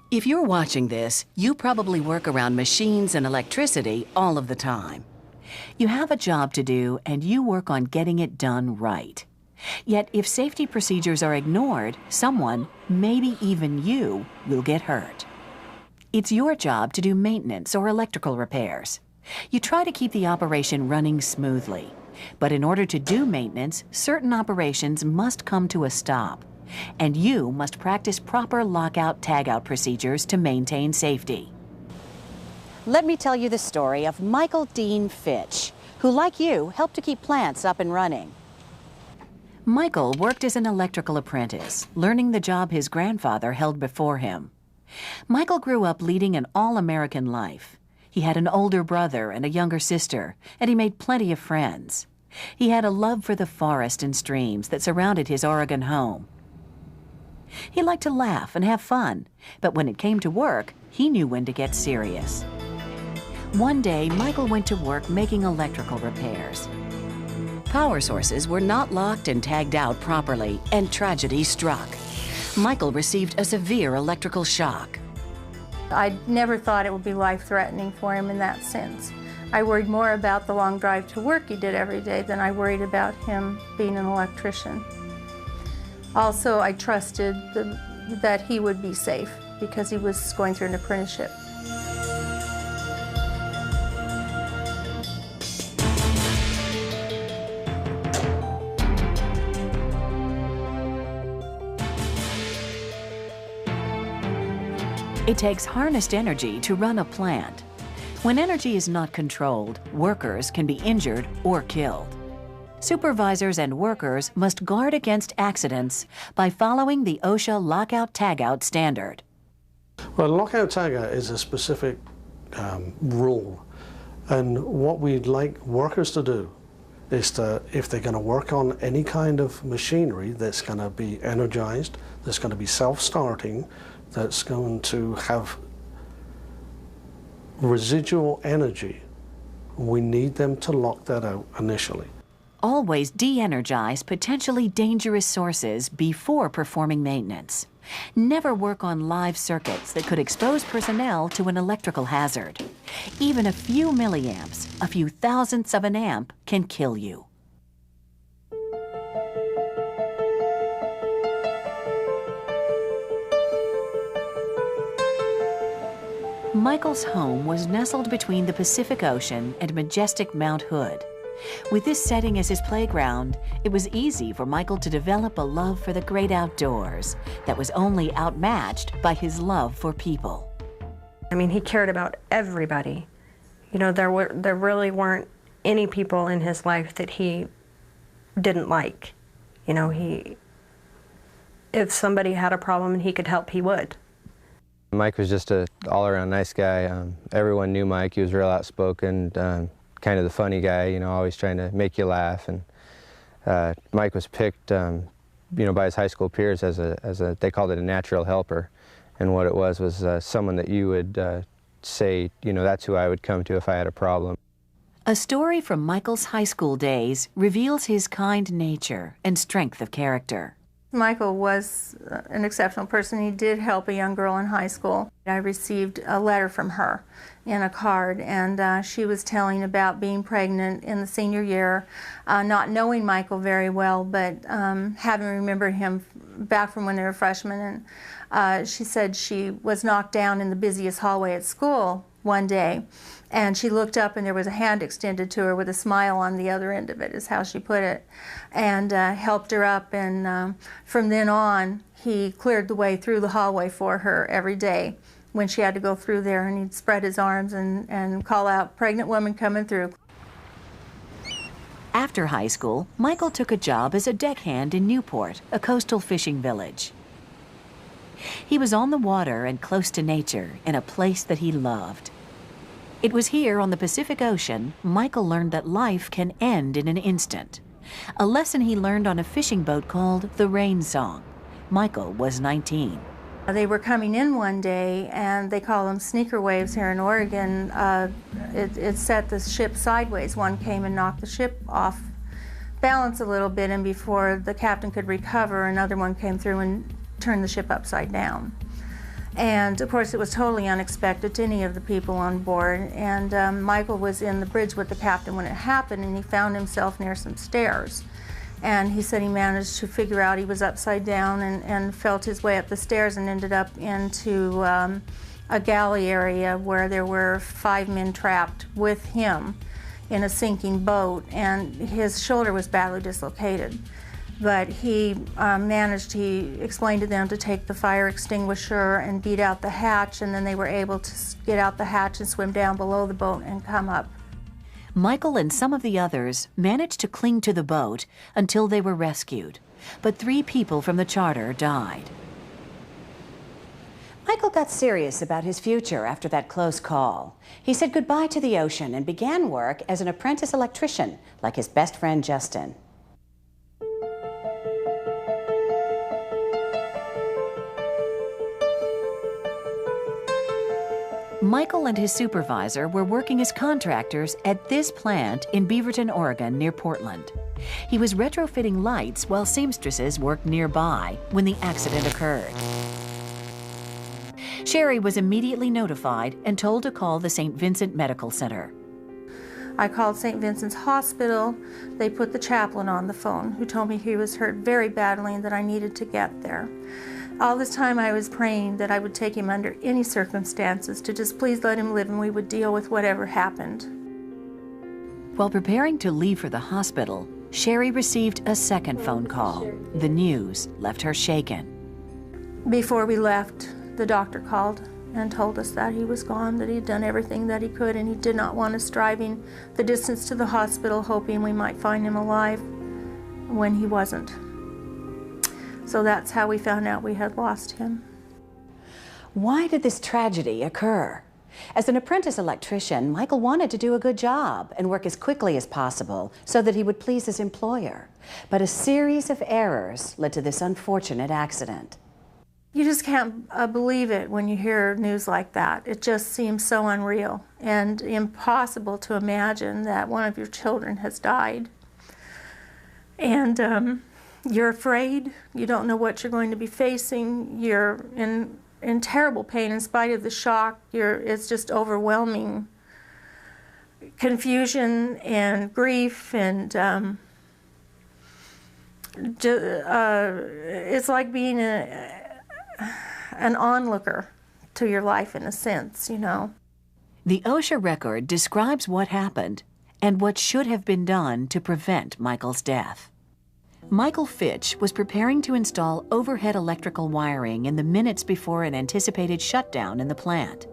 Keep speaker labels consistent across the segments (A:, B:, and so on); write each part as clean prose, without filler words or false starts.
A: If you're watching this, you probably work around machines and electricity all of the time. You have a job to do and you work on getting it done right. Yet if safety procedures are ignored, someone, maybe even you, will get hurt. It's your job to do maintenance or electrical repairs. You try to keep the operation running smoothly. But in order to do maintenance, certain operations must come to a stop. And you must practice proper lockout-tagout procedures to maintain safety. Let me tell you the story of Michael Dean Fitch, who, like you, helped to keep plants up and running. Michael worked as an electrical apprentice, learning the job his grandfather held before him. Michael grew up leading an all-American life. He had an older brother and a younger sister, and he made plenty of friends. He had a love for the forest and streams that surrounded his Oregon home. He liked to laugh and have fun, but when it came to work, he knew when to get serious. One day, Michael went to work making electrical repairs. Power sources were not locked and tagged out properly, and tragedy struck. Michael received a severe electrical shock.
B: I never thought it would be life-threatening for him in that sense. I worried more about the long drive to work he did every day than I worried about him being an electrician. Also, I trusted that he would be safe because he was going through an apprenticeship.
A: It takes harnessed energy to run a plant. When energy is not controlled, workers can be injured or killed. Supervisors and workers must guard against accidents by following the OSHA lockout-tagout standard.
C: Well, lockout-tagout is a specific rule, and what we'd like workers to do is to, if they're going to work on any kind of machinery that's going to be energized, that's going to be self-starting, that's going to have residual energy, we need them to lock that out initially.
A: Always de-energize potentially dangerous sources before performing maintenance. Never work on live circuits that could expose personnel to an electrical hazard. Even a few milliamps, a few thousandths of an amp, can kill you. Michael's home was nestled between the Pacific Ocean and majestic Mount Hood. With this setting as his playground, it was easy for Michael to develop a love for the great outdoors that was only outmatched by his love for people.
D: I mean, he cared about everybody. You know, there really weren't any people in his life that he didn't like. You know, if somebody had a problem and he could help, he would.
E: Mike was just an all-around nice guy. Everyone knew Mike. He was real outspoken, kind of the funny guy, you know, always trying to make you laugh. And Mike was picked, you know, by his high school peers as a, they called it a natural helper. And what it was someone that you would say, you know, that's who I would come to if I had a problem.
A: A story from Michael's high school days reveals his kind nature and strength of character.
B: Michael was an exceptional person. He did help a young girl in high school. I received a letter from her in a card, and she was telling about being pregnant in the senior year, not knowing Michael very well, but having remembered him back from when they were freshmen. And she said she was knocked down in the busiest hallway at school one day, and she looked up and there was a hand extended to her with a smile on the other end of it, is how she put it, and helped her up. And from then on, he cleared the way through the hallway for her every day when she had to go through there, and he'd spread his arms and call out, "Pregnant woman coming through."
A: After high school, Michael took a job as a deckhand in Newport, a coastal fishing village. He was on the water and close to nature in a place that he loved. It was here on the Pacific Ocean Michael learned that life can end in an instant. A lesson he learned on a fishing boat called the Rain Song. Michael was 19.
B: They were coming in one day, and they call them sneaker waves here in Oregon. It set the ship sideways. One came and knocked the ship off balance a little bit, and before the captain could recover, another one came through and turned the ship upside down. And of course it was totally unexpected to any of the people on board. And Michael was in the bridge with the captain when it happened, and he found himself near some stairs. And he said he managed to figure out he was upside down and felt his way up the stairs and ended up into a galley area where there were 5 men trapped with him in a sinking boat, and his shoulder was badly dislocated. But he explained to them to take the fire extinguisher and beat out the hatch, and then they were able to get out the hatch and swim down below the boat and come up.
A: Michael and some of the others managed to cling to the boat until they were rescued, but 3 people from the charter died. Michael got serious about his future after that close call. He said goodbye to the ocean and began work as an apprentice electrician, like his best friend Justin. Michael and his supervisor were working as contractors at this plant in Beaverton, Oregon, near Portland. He was retrofitting lights while seamstresses worked nearby when the accident occurred. Sherry was immediately notified and told to call the St. Vincent Medical Center.
B: I called St. Vincent's Hospital. They put the chaplain on the phone, who told me he was hurt very badly and that I needed to get there. All this time I was praying that I would take him under any circumstances, to just please let him live and we would deal with whatever happened.
A: While preparing to leave for the hospital, Sherry received a second phone call. The news left her shaken.
B: Before we left, the doctor called and told us that he was gone, that he'd done everything that he could, and he did not want us driving the distance to the hospital hoping we might find him alive when he wasn't. So that's how we found out we had lost him.
A: Why did this tragedy occur? As an apprentice electrician, Michael wanted to do a good job and work as quickly as possible so that he would please his employer. But a series of errors led to this unfortunate accident.
B: You just can't believe it when you hear news like that. It just seems so unreal and impossible to imagine that one of your children has died. And you're afraid, you don't know what you're going to be facing, you're in terrible pain in spite of the shock. It's just overwhelming confusion and grief, and it's like being an onlooker to your life in a sense, you know.
A: The OSHA record describes what happened and what should have been done to prevent Michael's death. Michael Fitch was preparing to install overhead electrical wiring in the minutes before an anticipated shutdown in the plant.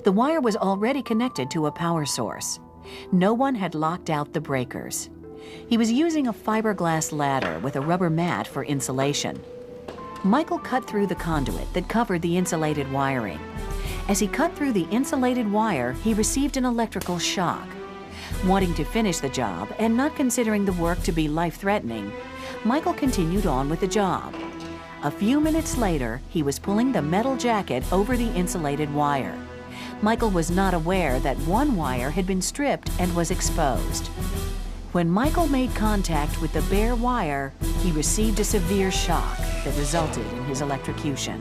A: The wire was already connected to a power source. No one had locked out the breakers. He was using a fiberglass ladder with a rubber mat for insulation. Michael cut through the conduit that covered the insulated wiring. As he cut through the insulated wire, he received an electrical shock. Wanting to finish the job and not considering the work to be life-threatening, Michael continued on with the job. A few minutes later, he was pulling the metal jacket over the insulated wire. Michael was not aware that one wire had been stripped and was exposed. When Michael made contact with the bare wire, he received a severe shock that resulted in his electrocution.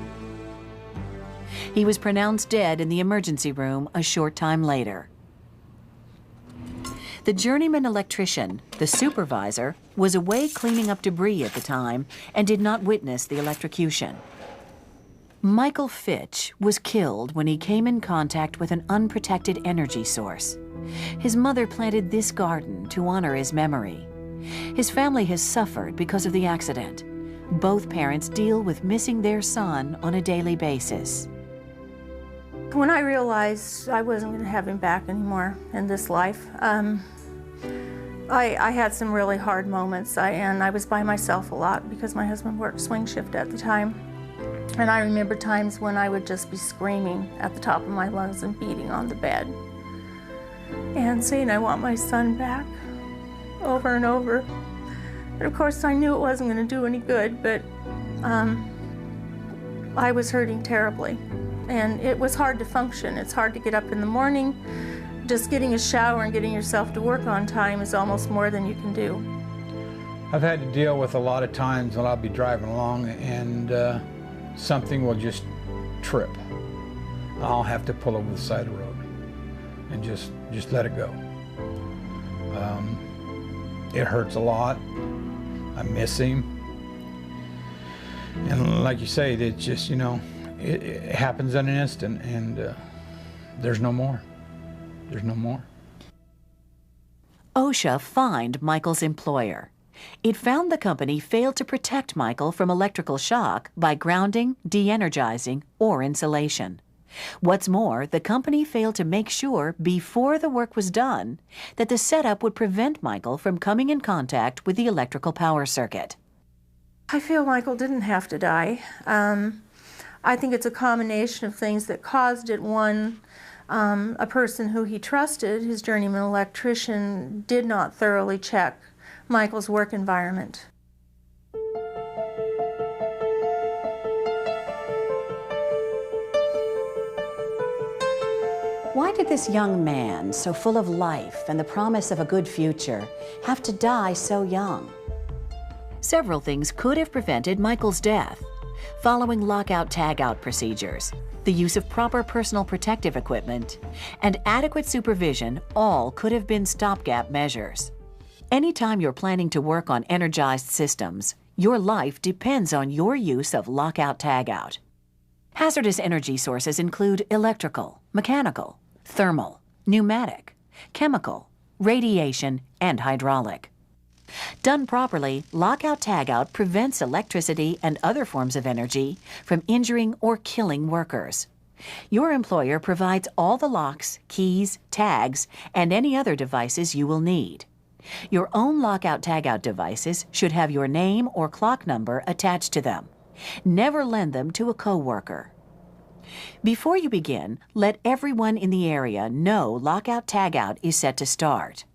A: He was pronounced dead in the emergency room a short time later. The journeyman electrician, the supervisor, was away cleaning up debris at the time and did not witness the electrocution. Michael Fitch was killed when he came in contact with an unprotected energy source. His mother planted this garden to honor his memory. His family has suffered because of the accident. Both parents deal with missing their son on a daily basis.
B: When I realized I wasn't going to have him back anymore in this life, I had some really hard moments, and I was by myself a lot because my husband worked swing shift at the time. And I remember times when I would just be screaming at the top of my lungs and beating on the bed and saying, I want my son back, over and over. And of course, I knew it wasn't going to do any good, but I was hurting terribly. And it was hard to function. It's hard to get up in the morning. Just getting a shower and getting yourself to work on time is almost more than you can do.
F: I've had to deal with a lot of times when I'll be driving along and something will just trip, I'll have to pull over the side of the road and just let it go. It hurts a lot. I miss him. And like you say, it just, you know, it happens in an instant, and there's no more. There's no more.
A: OSHA fined Michael's employer. It found the company failed to protect Michael from electrical shock by grounding, de-energizing, or insulation. What's more, the company failed to make sure before the work was done that the setup would prevent Michael from coming in contact with the electrical power circuit.
B: I feel Michael didn't have to die. I think it's a combination of things that caused it. One, a person who he trusted, his journeyman electrician, did not thoroughly check Michael's work environment.
A: Why did this young man, so full of life and the promise of a good future, have to die so young? Several things could have prevented Michael's death. Following lockout-tagout procedures, the use of proper personal protective equipment, and adequate supervision all could have been stopgap measures. Anytime you're planning to work on energized systems, your life depends on your use of lockout-tagout. Hazardous energy sources include electrical, mechanical, thermal, pneumatic, chemical, radiation, and hydraulic. Done properly, lockout-tagout prevents electricity and other forms of energy from injuring or killing workers. Your employer provides all the locks, keys, tags, and any other devices you will need. Your own lockout-tagout devices should have your name or clock number attached to them. Never lend them to a coworker. Before you begin, let everyone in the area know lockout-tagout is set to start.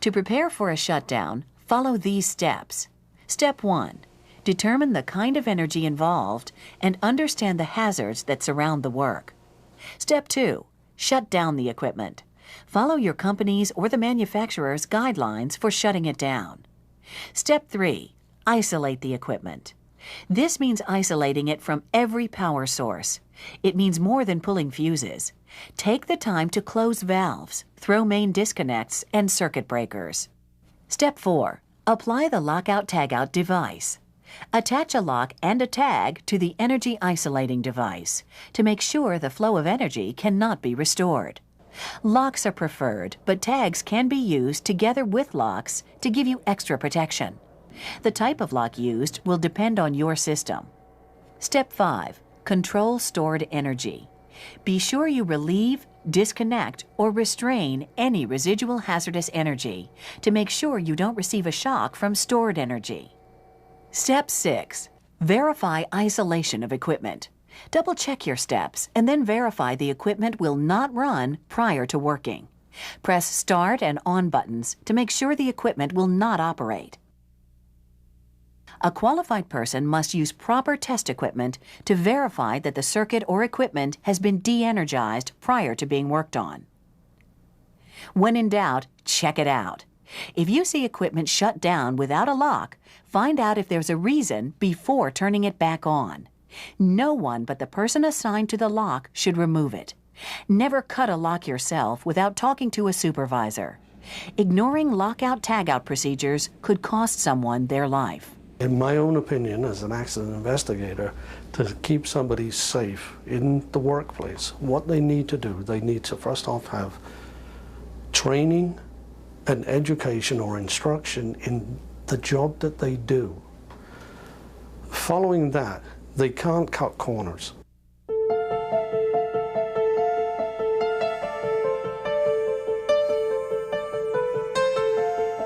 A: To prepare for a shutdown, follow these steps. Step 1. Determine the kind of energy involved and understand the hazards that surround the work. Step 2. Shut down the equipment. Follow your company's or the manufacturer's guidelines for shutting it down. Step 3. Isolate the equipment. This means isolating it from every power source. It means more than pulling fuses. Take the time to close valves, throw main disconnects, and circuit breakers. Step 4. Apply the lockout-tagout device. Attach a lock and a tag to the energy isolating device to make sure the flow of energy cannot be restored. Locks are preferred, but tags can be used together with locks to give you extra protection. The type of lock used will depend on your system. Step 5. Control stored energy. Be sure you relieve, disconnect, or restrain any residual hazardous energy to make sure you don't receive a shock from stored energy. Step 6. Verify isolation of equipment. Double-check your steps and then verify the equipment will not run prior to working. Press Start and On buttons to make sure the equipment will not operate. A qualified person must use proper test equipment to verify that the circuit or equipment has been de-energized prior to being worked on. When in doubt, check it out. If you see equipment shut down without a lock, find out if there's a reason before turning it back on. No one but the person assigned to the lock should remove it. Never cut a lock yourself without talking to a supervisor. Ignoring lockout-tagout procedures could cost someone their life.
C: In my own opinion, as an accident investigator, to keep somebody safe in the workplace, what they need to do, they need to first off have training and education or instruction in the job that they do. Following that, they can't cut corners.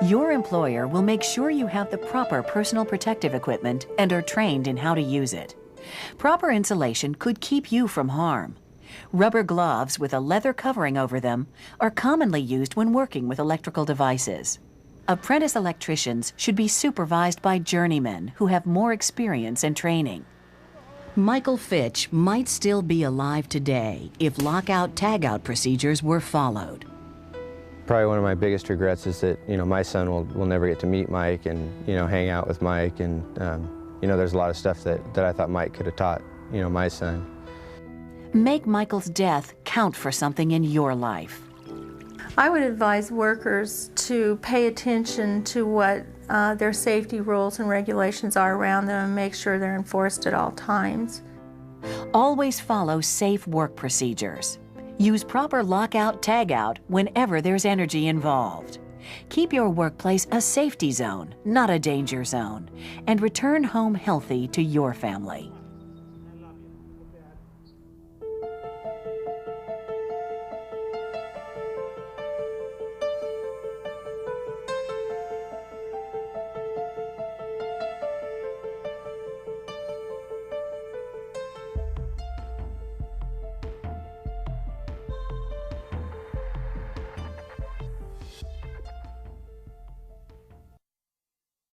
A: Your employer will make sure you have the proper personal protective equipment and are trained in how to use it. Proper insulation could keep you from harm. Rubber gloves with a leather covering over them are commonly used when working with electrical devices. Apprentice electricians should be supervised by journeymen who have more experience and training. Michael Fitch might still be alive today if lockout-tagout procedures were followed.
E: Probably one of my biggest regrets is that, my son will never get to meet Mike and, hang out with Mike. And, there's a lot of stuff that I thought Mike could have taught, my son.
A: Make Michael's death count for something in your life.
B: I would advise workers to pay attention to what their safety rules and regulations are around them and make sure they're enforced at all times.
A: Always follow safe work procedures. Use proper lockout, tagout whenever there's energy involved. Keep your workplace a safety zone, not a danger zone, and return home healthy to your family.